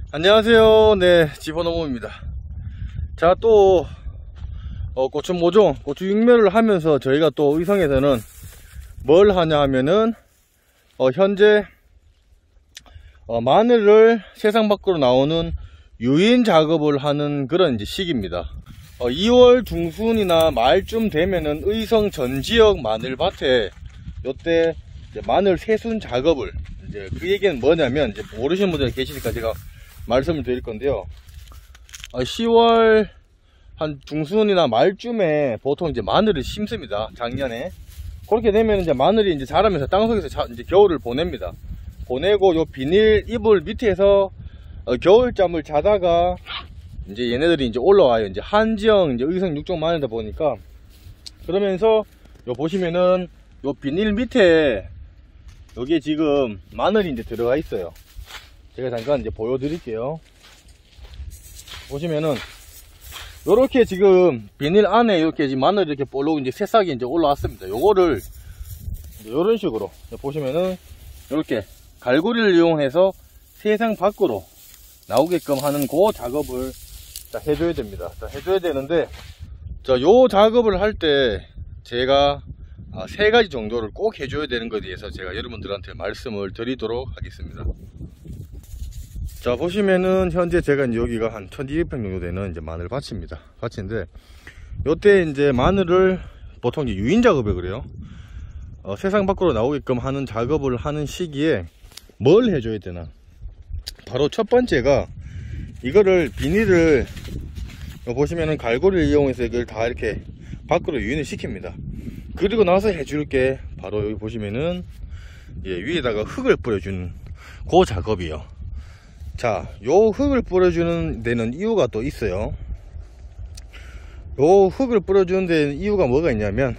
안녕하세요. 네, 집어넣음입니다. 자, 또 고추 모종, 고추 육묘를 하면서 저희가 또 의성에서는 뭘 하냐 하면은 현재 마늘을 세상 밖으로 나오는 유인 작업을 하는 그런 이제 시기입니다. 2월 중순이나 말쯤 되면은 의성 전 지역 마늘밭에 요때 이제 마늘 세순 작업을, 이제 그 얘기는 뭐냐면, 이제 모르시는 분들 계시니까 제가 말씀을 드릴 건데요. 10월 한 중순이나 말쯤에 보통 이제 마늘을 심습니다. 작년에. 그렇게 되면 이제 마늘이 이제 자라면서 땅속에서 이제 겨울을 보냅니다. 보내고 요 비닐 이불 밑에서 겨울잠을 자다가 이제 얘네들이 이제 올라와요. 이제 한지형 이제 의성 육종 마늘이다 보니까. 그러면서 요 보시면은 요 비닐 밑에 여기에 지금 마늘이 이제 들어가 있어요. 제가 잠깐 이제 보여드릴게요. 보시면은 요렇게 지금 비닐 안에 이렇게 지금 마늘이 이렇게 볼록 이제 새싹이 이제 올라왔습니다. 요거를 이제 요런 식으로 보시면은 요렇게 갈고리를 이용해서 세상 밖으로 나오게끔 하는 그 작업을 해줘야 됩니다. 해줘야 되는데, 요 작업을 할 때 제가 3가지 정도를 꼭 해줘야 되는 것에 대해서 제가 여러분들한테 말씀을 드리도록 하겠습니다. 자, 보시면은 현재 제가 이제 여기가 한 1200평 정도 되는 이제 마늘 밭입니다. 밭인데, 요때 이제 마늘을 보통 이제 유인 작업을 그래요. 세상 밖으로 나오게끔 하는 작업을 하는 시기에 뭘 해줘야 되나? 바로 첫 번째가 이거를 비닐을 보시면은 갈고리를 이용해서 이걸 다 이렇게 밖으로 유인을 시킵니다. 그리고 나서 해줄 게 바로 여기 보시면은 위에다가 흙을 뿌려주는 그 작업이요. 자, 요 흙을 뿌려주는 데는 이유가 또 있어요. 요 흙을 뿌려주는 데는 이유가 뭐가 있냐면,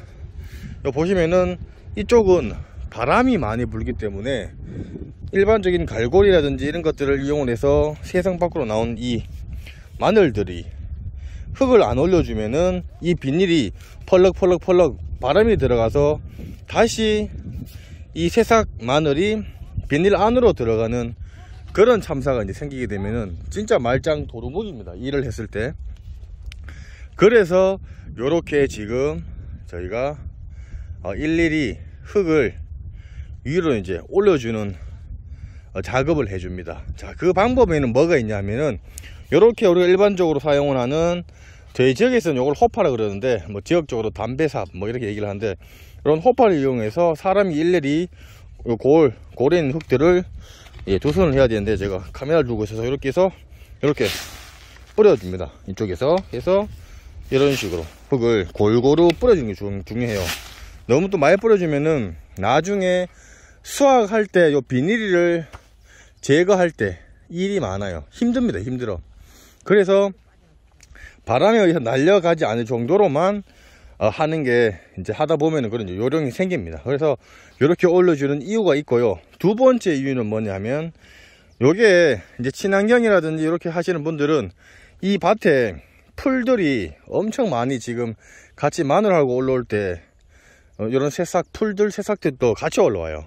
요 보시면은 이쪽은 바람이 많이 불기 때문에 일반적인 갈고리라든지 이런 것들을 이용해서 세상 밖으로 나온 이 마늘들이 흙을 안 올려주면은 이 비닐이 펄럭펄럭 바람이 들어가서 다시 이 새싹 마늘이 비닐 안으로 들어가는 그런 참사가 이제 생기게 되면은 진짜 말짱 도루묵입니다. 일을 했을 때. 그래서 요렇게 지금 저희가 일일이 흙을 위로 이제 올려주는 작업을 해줍니다. 자, 그 방법에는 뭐가 있냐면은 요렇게 우리가 일반적으로 사용을 하는, 저희 지역에서는 요걸 호파라 그러는데, 뭐 지역적으로 담배삽 뭐 이렇게 얘기를 하는데, 이런 호파를 이용해서 사람이 일일이 요 골에 있는 흙들을 두 손을 해야 되는데, 제가 카메라를 두고 있어서 이렇게 해서 이렇게 뿌려줍니다. 이쪽에서 해서 이런 식으로 흙을 골고루 뿌려주는 게 중요해요. 너무 또 많이 뿌려주면은 나중에 수확할 때 요 비닐을 제거할 때 일이 많아요. 힘듭니다. 힘들어. 그래서 바람에 의해서 날려가지 않을 정도로만 하는 게, 이제 하다 보면은 그런 요령이 생깁니다. 그래서 이렇게 올려주는 이유가 있고요. 두 번째 이유는 뭐냐면, 요게 이제 친환경이라든지 이렇게 하시는 분들은 이 밭에 풀들이 엄청 많이 지금 같이 마늘하고 올라올 때 이런 새싹들도 같이 올라와요.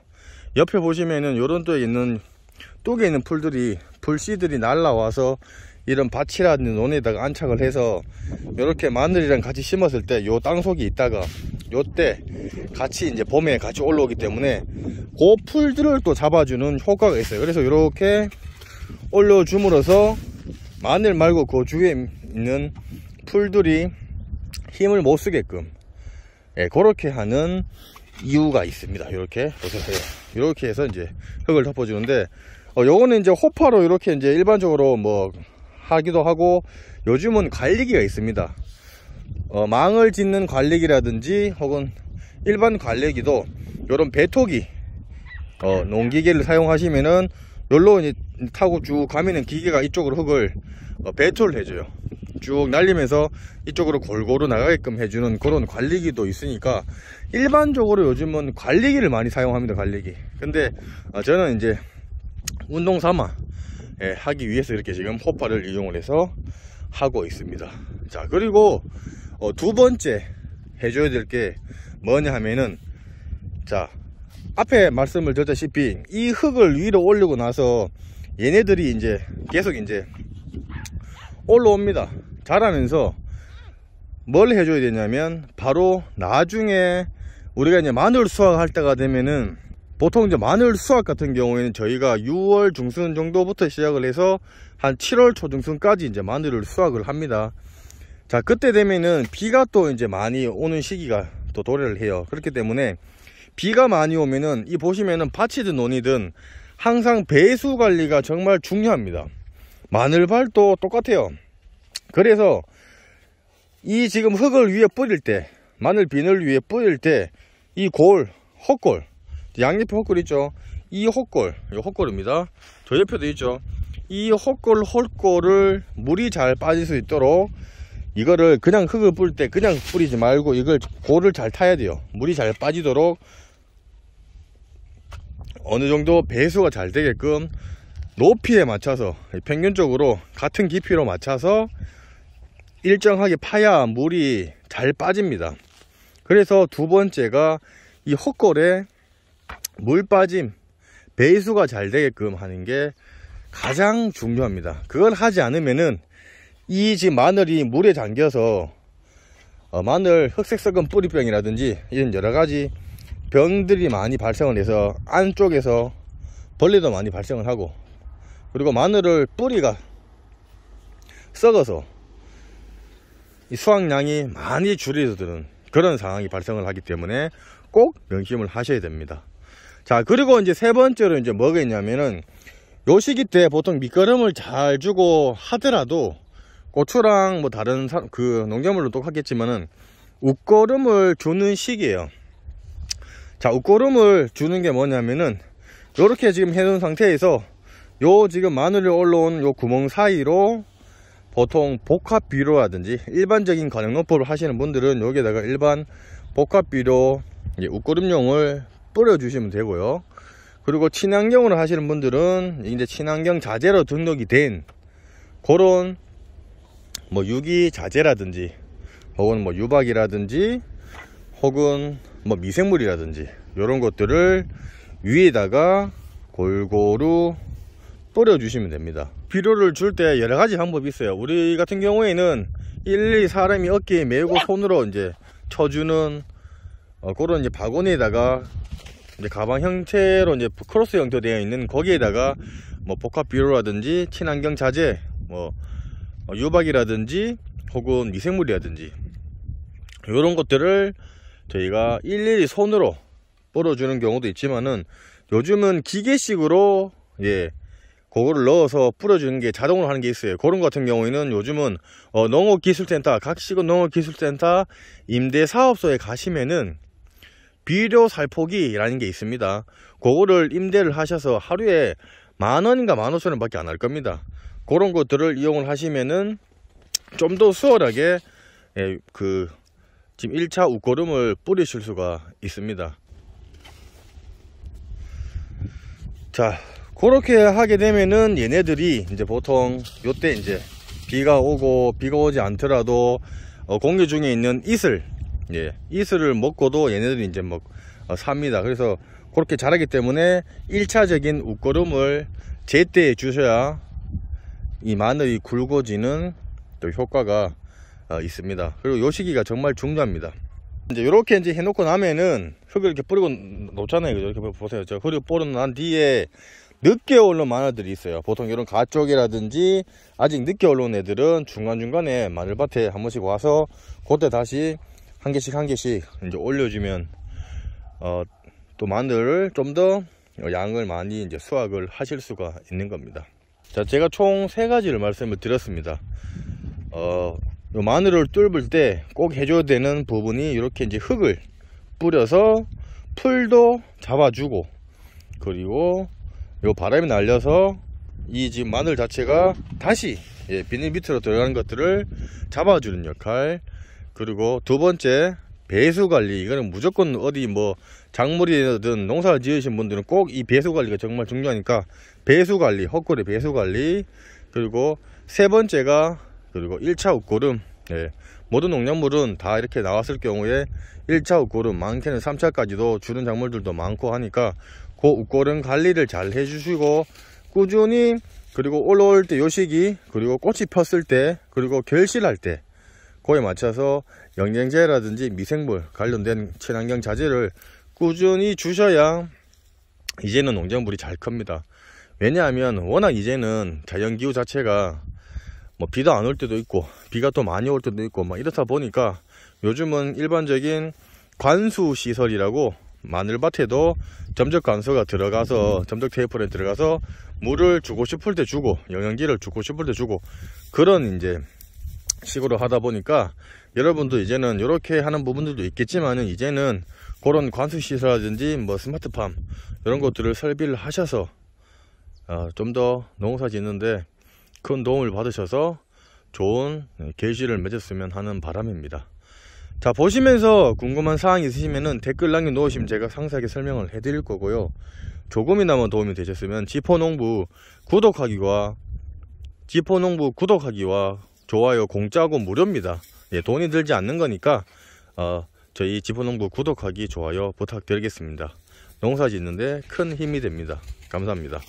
옆에 보시면은 요런 뚝에 있는 풀들이, 풀씨들이 날라와서 이런 밭이라든지 논에다가 안착을 해서 이렇게 마늘이랑 같이 심었을 때 요 땅속에 있다가 요때 같이 이제 봄에 같이 올라오기 때문에 그 풀들을 또 잡아주는 효과가 있어요. 그래서 이렇게 올려줌으로써 마늘 말고 그 주위에 있는 풀들이 힘을 못 쓰게끔 그렇게 하는 이유가 있습니다. 이렇게 보세요. 이렇게 해서 이제 흙을 덮어주는데, 요거는 이제 호파로 이렇게 이제 일반적으로 뭐 하기도 하고, 요즘은 관리기가 있습니다. 망을 짓는 관리기라든지 혹은 일반 관리기도 요런 배토기, 농기계를 사용하시면은 요로 이제 타고 쭉 가면은 기계가 이쪽으로 흙을 배토를 해줘요. 쭉 날리면서 이쪽으로 골고루 나가게끔 해주는 그런 관리기도 있으니까, 일반적으로 요즘은 관리기를 많이 사용합니다. 관리기. 근데 저는 이제 운동 삼아 하기 위해서 이렇게 지금 호파를 이용을 해서 하고 있습니다. 자, 그리고 두 번째 해줘야 될 게 뭐냐 하면은, 자, 앞에 말씀을 드렸다시피 이 흙을 위로 올리고 나서 얘네들이 이제 계속 이제 올라옵니다. 자라면서 뭘 해줘야 되냐면, 바로 나중에 우리가 이제 마늘 수확할 때가 되면은, 보통 이제 마늘 수확 같은 경우에는 저희가 6월 중순 정도부터 시작을 해서 한 7월 초중순까지 이제 마늘을 수확을 합니다. 자, 그때 되면은 비가 또 이제 많이 오는 시기가 또 도래를 해요. 그렇기 때문에 비가 많이 오면은, 이 보시면은 밭이든 논이든 항상 배수 관리가 정말 중요합니다. 마늘밭도 똑같아요. 그래서 이 지금 흙을 위에 뿌릴 때, 마늘 비늘 위에 뿌릴 때, 이 헛골, 양옆에 헛골 있죠? 이 헛골입니다. 저 옆에도 있죠? 이 헛골을 물이 잘 빠질 수 있도록, 이거를 그냥 흙을 뿌릴 때 그냥 뿌리지 말고 이걸 골을 잘 타야 돼요. 물이 잘 빠지도록 어느 정도 배수가 잘 되게끔 높이에 맞춰서, 평균적으로 같은 깊이로 맞춰서 일정하게 파야 물이 잘 빠집니다. 그래서 두 번째가 이 헛골에 물 빠짐, 배수가 잘 되게끔 하는 게 가장 중요합니다. 그걸 하지 않으면은 이 지금 마늘이 물에 잠겨서 마늘 흑색썩은 뿌리병이라든지 이런 여러가지 병들이 많이 발생을 해서 안쪽에서 벌레도 많이 발생을 하고, 그리고 마늘을 뿌리가 썩어서 이 수확량이 많이 줄어드는 그런 상황이 발생을 하기 때문에 꼭 명심을 하셔야 됩니다. 자, 그리고 이제 세 번째로 이제 뭐가 있냐면은, 요 시기 때 보통 밑거름을 잘 주고 하더라도, 고추랑 뭐 다른 그 농작물로 똑같겠지만은 웃거름을 주는 시기예요. 자, 웃거름을 주는 게 뭐냐면은, 요렇게 지금 해놓은 상태에서 요 지금 마늘이 올라온 요 구멍 사이로 보통 복합비료라든지 일반적인 관용농법을 하시는 분들은 여기에다가 일반 복합비료 웃거름용을 뿌려 주시면 되고요. 그리고 친환경으로 하시는 분들은 이제 친환경 자재로 등록이 된 그런 뭐 유기자재라든지 혹은 뭐 유박이라든지 혹은 뭐 미생물이라든지 이런 것들을 위에다가 골고루 뿌려 주시면 됩니다. 비료를 줄 때 여러 가지 방법이 있어요. 우리 같은 경우에는 일일이 사람이 어깨에 메고 손으로 이제 쳐주는 그런 이제 바구니에다가 이제 가방 형태로 이제 크로스 형태로 되어 있는 거기에다가 뭐 복합 비료라든지 친환경 자재, 뭐 유박이라든지 혹은 미생물이라든지 이런 것들을 저희가 일일이 손으로 뿌려주는 경우도 있지만은, 요즘은 기계식으로 그거를 넣어서 뿌려주는 게 자동으로 하는 게 있어요. 그런 것 같은 경우에는 요즘은 농업기술센터, 각 시군 농업기술센터 임대사업소에 가시면은 비료 살포기라는 게 있습니다. 그거를 임대를 하셔서 하루에 10,000원인가 15,000원 밖에 안 할 겁니다. 그런 것들을 이용을 하시면은 좀 더 수월하게 지금 1차 웃거름을 뿌리실 수가 있습니다. 자, 그렇게 하게 되면은 얘네들이 이제 보통 요때 이제 비가 오고 비가 오지 않더라도 공기 중에 있는 이슬을 먹고도 얘네들이 이제 삽니다. 그래서 그렇게 자라기 때문에 1차적인 웃거름을 제때 주셔야 이 마늘이 굵어지는 또 효과가 있습니다. 그리고 요 시기가 정말 중요합니다. 이제 이렇게 이제 해놓고 나면은 흙을 이렇게 뿌리고 놓잖아요. 이렇게 보세요. 저 흙을 뿌리고 난 뒤에 늦게 올라온 마늘들이 있어요. 보통 이런 가쪽이라든지 아직 늦게 올라온 애들은 중간중간에 마늘밭에 한 번씩 와서 그때 다시 한 개씩 이제 올려주면 또 마늘을 좀 더 양을 많이 이제 수확을 하실 수가 있는 겁니다. 자, 제가 총 3가지를 말씀을 드렸습니다. 요 마늘을 뚫을 때 꼭 해줘야 되는 부분이 이렇게 이제 흙을 뿌려서 풀도 잡아주고, 그리고 요 바람이 날려서 이 지금 마늘 자체가 다시 비닐 밑으로 들어가는 것들을 잡아주는 역할, 그리고 두 번째 배수 관리. 이거는 무조건 어디 뭐 작물이든 농사를 지으신 분들은 꼭 이 배수 관리가 정말 중요하니까 배수 관리, 헛골의 배수 관리. 그리고 세 번째가 그리고 1차 웃거름. 모든 농작물은 다 이렇게 나왔을 경우에 1차 웃거름, 많게는 3차까지도 주는 작물들도 많고 하니까 그 웃거름 관리를 잘 해주시고, 꾸준히, 그리고 올라올 때 요 시기, 그리고 꽃이 폈을 때, 그리고 결실할 때 그에 맞춰서 영양제라든지 미생물 관련된 친환경 자재를 꾸준히 주셔야 이제는 농작물이 잘 큽니다. 왜냐하면 워낙 이제는 자연기후 자체가 뭐 비도 안 올 때도 있고 비가 또 많이 올 때도 있고 막 이렇다 보니까 요즘은 일반적인 관수 시설이라고 마늘밭에도 점적 관수가 들어가서, 점적 테이프에 들어가서 물을 주고 싶을 때 주고 영양제를 주고 싶을 때 주고 그런 이제 식으로 하다 보니까 여러분도 이제는 이렇게 하는 부분들도 있겠지만은 이제는 그런 관수 시설이라든지 뭐 스마트팜 이런 것들을 설비를 하셔서 좀 더 농사 짓는데 큰 도움을 받으셔서 좋은 계실을 맺었으면 하는 바람입니다. 자, 보시면서 궁금한 사항이 있으시면은 댓글 남겨 놓으시면 제가 상세하게 설명을 해 드릴 거고요. 조금이나마 도움이 되셨으면 지포농부 구독하기와 좋아요 공짜고 무료입니다. 예, 돈이 들지 않는 거니까 저희 지포농부 구독하기, 좋아요 부탁드리겠습니다. 농사 짓는데 큰 힘이 됩니다. 감사합니다.